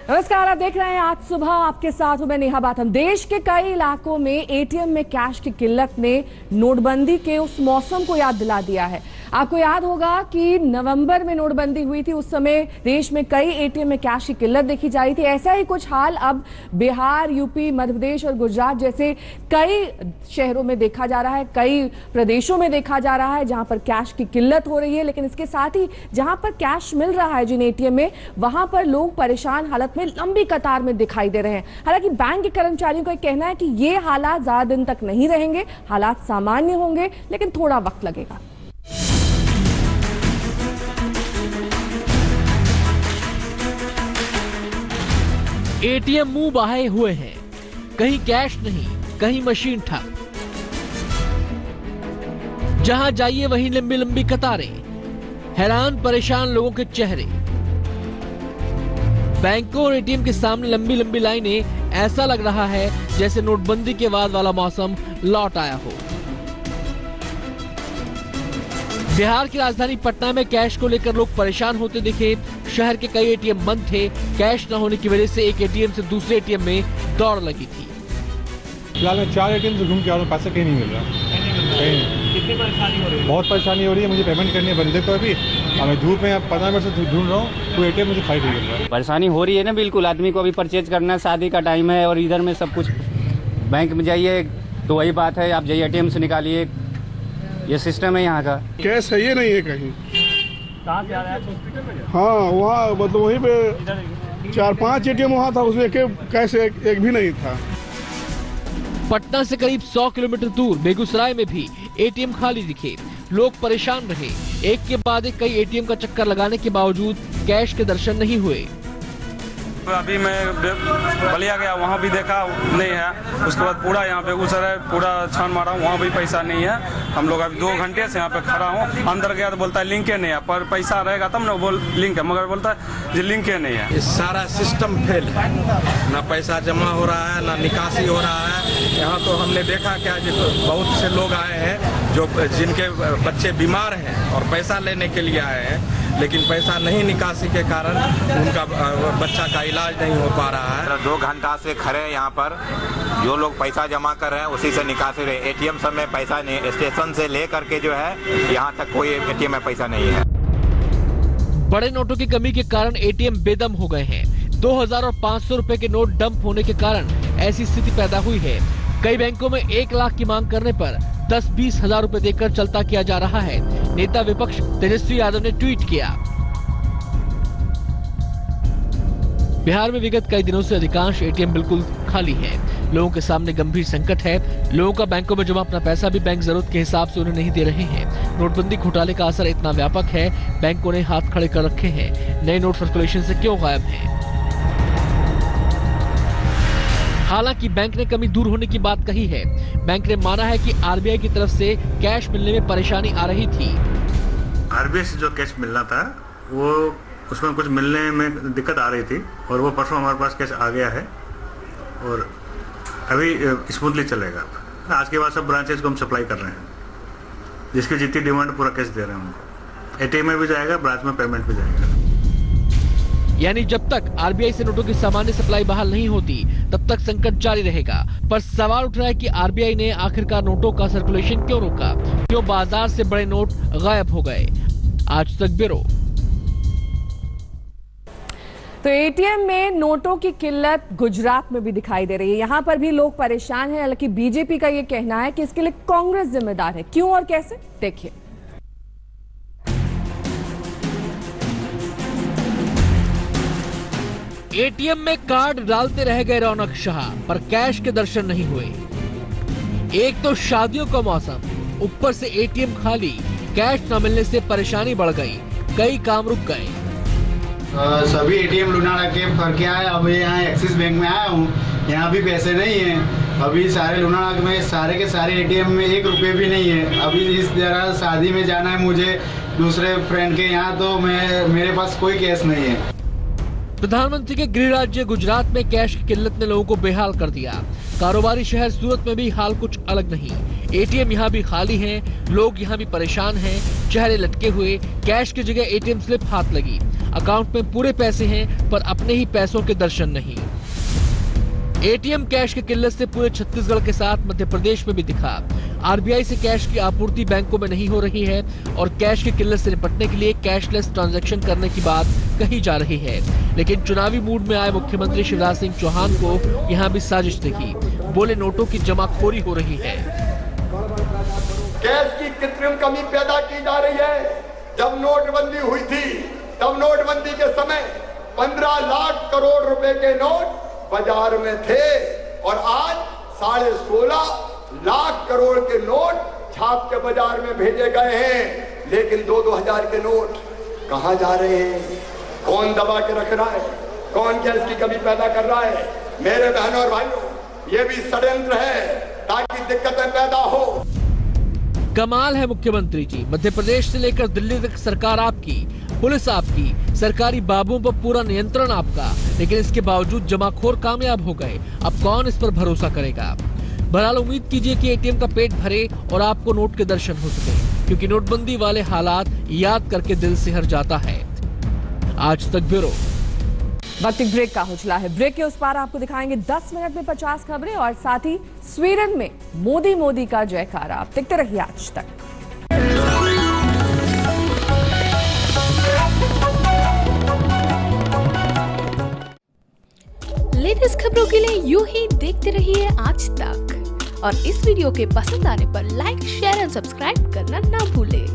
नमस्कार, आप देख रहे हैं आज सुबह, आपके साथ हूं मैं नेहा बाथम। देश के कई इलाकों में एटीएम में कैश की किल्लत ने नोटबंदी के उस मौसम को याद दिला दिया है। आपको याद होगा कि नवंबर में नोटबंदी हुई थी, उस समय देश में कई एटीएम में कैश की किल्लत देखी जा रही थी। ऐसा ही कुछ हाल अब बिहार, यूपी, मध्य प्रदेश और गुजरात जैसे कई शहरों में देखा जा रहा है, कई प्रदेशों में देखा जा रहा है जहां पर कैश की किल्लत हो रही है। लेकिन इसके साथ ही जहां पर कैश मिल रहा है जिन एटीएम में, वहां पर लोग परेशान हालत में लंबी कतार में दिखाई दे रहे हैं। हालांकि बैंक के कर्मचारियों का कहना है कि ये हालात ज्यादा दिन तक नहीं रहेंगे, हालात सामान्य होंगे, लेकिन थोड़ा वक्त लगेगा। एटीएम मुंह बहाए हुए हैं, कहीं कैश नहीं, कहीं मशीन ठप। जहां जाइए वहीं लंबी लंबी कतारें, हैरान परेशान लोगों के चेहरे। बैंकों और एटीएम के सामने लंबी लंबी लाइनें, ऐसा लग रहा है जैसे नोटबंदी के बाद वाला मौसम लौट आया हो। बिहार की राजधानी पटना में कैश को लेकर लोग परेशान होते दिखे। शहर के कई एटीएम बंद थे। कैश न होने की वजह से एक एटीएम से दूसरे एटीएम में दौड़ लगी थी। फिलहाल मैं 4 एटीएम से घूम के आ रहा हूं, पैसा कहीं नहीं मिल रहा। कितनी परेशानी हो रही है? बहुत परेशानी हो रही है, मुझे पेमेंट करनी है बंदे को अभी। मैं धूप में 15 मिनट से ढूंढ रहा हूँ, कोई एटीएम मुझे खाली नहीं मिल रहा। परेशानी हो रही है ना, बिल्कुल। आदमी को अभी परचेज करना है, शादी का टाइम है और इधर में सब कुछ। बैंक में जाइए तो वही बात है, आप जाइए एटीएम से निकालिए, ये सिस्टम है यहाँ का। कैश है ये नहीं है कहीं। कहाँ से आ रहा है? हाँ, वहाँ मतलब वहीं पे 4-5 एटीएम वहाँ था, उसमें कैश एक भी नहीं था। पटना से करीब 100 किलोमीटर दूर बेगूसराय में भी एटीएम खाली दिखे। लोग परेशान रहे। एक के बाद एक कई एटीएम का चक्कर लगाने के बावजूद कैश के दर्शन नहीं हुए। अभी मैं बलिया गया, वहाँ भी देखा नहीं है। उसके बाद पूरा यहाँ पे बेगूसराय पूरा छान मारा, वहाँ भी पैसा नहीं है। हम लोग अभी 2 घंटे से यहाँ पे खड़ा हूँ। अंदर गया तो बोलता है लिंक नहीं है, पर पैसा रहेगा तब ना बोल लिंक है, मगर बोलता है जी लिंक नहीं है। इस सारा सिस्टम फेल है, ना पैसा जमा हो रहा है, ना निकासी हो रहा है। यहाँ तो हमने देखा क्या, बहुत से लोग आए हैं जो जिनके बच्चे बीमार हैं और पैसा लेने के लिए आए हैं, लेकिन पैसा नहीं निकासी के कारण उनका बच्चा का इलाज नहीं हो पा रहा है। 2 घंटा से खड़े हैं यहाँ पर, जो लोग पैसा जमा कर रहे हैं उसी से निकासी रहे। एटीएम सब में पैसा नहीं, स्टेशन से ले करके जो है यहाँ तक कोई एटीएम में पैसा नहीं है। बड़े नोटों की कमी के कारण एटीएम बेदम हो गए हैं। 2000 और 500 रुपए के नोट डंप होने के कारण ऐसी स्थिति पैदा हुई है। कई बैंकों में 1 लाख की मांग करने पर 10-20 हजार रुपए देकर चलता किया जा रहा है। नेता विपक्ष तेजस्वी यादव ने ट्वीट किया। बिहार में विगत कई दिनों से अधिकांश एटीएम बिल्कुल खाली हैं। लोगों के सामने गंभीर संकट है। लोगों का बैंकों में जमा अपना पैसा भी बैंक जरूरत के हिसाब से उन्हें नहीं दे रहे हैं। नोटबंदी घोटाले का असर इतना व्यापक है, बैंकों ने हाथ खड़े कर रखे हैं। नए नोट सर्कुलेशन से क्यों गायब हैं? हालांकि बैंक ने कमी दूर होने की बात कही है। बैंक ने माना है कि आरबीआई की तरफ से कैश मिलने में परेशानी आ रही थी। आरबीआई से जो कैश मिलना था वो उसमें कुछ मिलने में दिक्कत आ रही थी, और वो परसों हमारे पास कैश आ गया है और अभी स्मूथली चलेगा। आज के बाद सब ब्रांचेज को हम सप्लाई कर रहे हैं, जिसकी जितनी डिमांड पूरा कैश दे रहे हैं उनको। एटीएम में भी जाएगा, ब्रांच में पेमेंट भी जाएगा। यानी जब तक आरबीआई से नोटों की सामान्य सप्लाई बहाल नहीं होती, तब तक संकट जारी रहेगा। पर सवाल उठ रहा है कि आरबीआई ने आखिरकार नोटों का सर्कुलेशन क्यों रोका? क्यों बाजार से बड़े नोट गायब हो गए? आज तक ब्यूरो। तो एटीएम में नोटों की किल्लत गुजरात में भी दिखाई दे रही है। यहां पर भी लोग परेशान हैं। हालांकि बीजेपी का यह कहना है कि इसके लिए कांग्रेस जिम्मेदार है। क्यों और कैसे, देखिए। एटीएम में कार्ड डालते रह गए रौनक शाह, पर कैश के दर्शन नहीं हुए। एक तो शादियों का मौसम, ऊपर से एटीएम खाली, कैश न मिलने से परेशानी बढ़ गई। कई काम रुक गए। सभी एटीएम लुनाड़ा के पर क्या है, अब यहाँ एक्सिस बैंक में आया हूँ, यहाँ भी पैसे नहीं है। अभी सारे लुनाड़ा में सारे के सारे एटीएम में 1 रुपये भी नहीं है। अभी इस तरह शादी में जाना है मुझे दूसरे फ्रेंड के यहाँ, तो मेरे पास कोई कैश नहीं है। प्रधानमंत्री के गृह राज्य गुजरात में कैश की किल्लत ने लोगों को बेहाल कर दिया। कारोबारी शहर सूरत में भी हाल कुछ अलग नहीं। एटीएम यहाँ भी खाली हैं, लोग यहाँ भी परेशान हैं, चेहरे लटके हुए। कैश की जगह एटीएम स्लिप हाथ लगी। अकाउंट में पूरे पैसे हैं पर अपने ही पैसों के दर्शन नहीं। एटीएम कैश की किल्लत से पूरे छत्तीसगढ़ के साथ मध्य प्रदेश में भी दिखा। आरबीआई से कैश की आपूर्ति बैंकों में नहीं हो रही है और कैश की किल्लत से निपटने के लिए कैशलेस ट्रांजैक्शन करने की बात कही जा रही है। लेकिन चुनावी मूड में आए मुख्यमंत्री शिवराज सिंह चौहान को यहाँ भी साजिश दिखी। बोले नोटों की जमाखोरी हो रही है। कैश की कृत्रिम कमी पैदा की जा रही है। जब नोटबंदी हुई थी तब नोटबंदी के समय 15 लाख करोड़ रुपए के नोट बाजार में थे और आज 16.5 लाख करोड़ के नोट छाप के बाजार में भेजे गए हैं। लेकिन 2-2 हजार के नोट कहां जा रहे हैं? कौन दबा के रख रहा है? कौन कैश की कमी पैदा कर रहा है? मेरे बहनों और भाइयों, ये भी षड्यंत्र है ताकि दिक्कतें पैदा हो। कमाल है मुख्यमंत्री जी, मध्य प्रदेश से लेकर दिल्ली तक सरकार आपकी, पुलिस आपकी, सरकारी बाबुओं पर पूरा नियंत्रण आपका, लेकिन इसके बावजूद जमाखोर कामयाब हो गए। अब कौन इस पर भरोसा करेगा? बहरहाल उम्मीद कीजिए कि एटीएम का पेट भरे और आपको नोट के दर्शन हो सके, क्योंकि नोटबंदी वाले हालात याद करके दिल सिहर जाता है। आज तक ब्यूरो। वक्त एक ब्रेक का हो चला है। ब्रेक के उस पार आपको दिखाएंगे 10 मिनट में 50 खबरें और साथ ही स्वीडन में मोदी का जयकारा। आप देखते रहिए आज तक। लेटेस्ट खबरों के लिए यूं ही देखते रहिए आज तक और इस वीडियो के पसंद आने पर लाइक, शेयर एंड सब्सक्राइब करना ना भूलें।